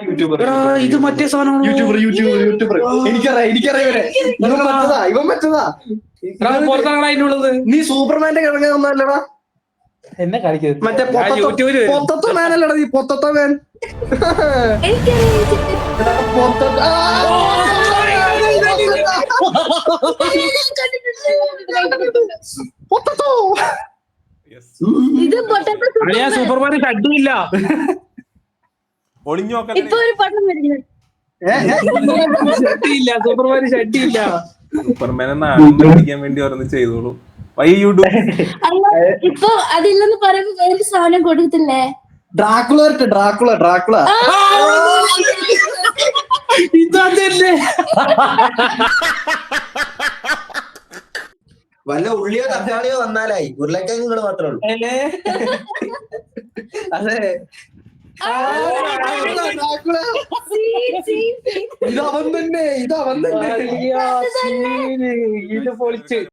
YouTuber ഇത് മറ്റേ സാധനം യൂട്യൂബർ എനിക്കറിയാം ഇവൻ പറ്റതാ പുറത്താണുള്ളത്. നീ സൂപ്പർമാന്റെ കിഴങ്ങ ഒന്നല്ലടാ എന്നെ കളിക്കുന്നത് മറ്റേ പൊത്തത്തോ മാനല്ലടാ നീ പൊത്തത്തോ മാൻ സൂപ്പർമാൻ ഷട്ടിയില്ല. ഷട്ടിയില്ല സൂപ്പർമാൻ ഷട്ടിയില്ല. സൂപ്പർമാനെ നാണം പിടിക്കാൻ വേണ്ടി ഓരോന്ന് ചെയ്തോളൂ. ഇപ്പൊ അതില്ലെന്ന് പറയുമ്പോ വേറെ സാധനം കൊടുക്കത്തില്ലേ? ഡ്രാക്കുള ഇതല്ലേ വല്ല ഉള്ളിയോ തക്കാളിയോ വന്നാലായി. ഉരുളക്കിഴങ്ങ് മാത്രമേ ഉള്ളൂ. അതെ ഇതവൻ തന്നെ ഇത് പൊളിച്ച്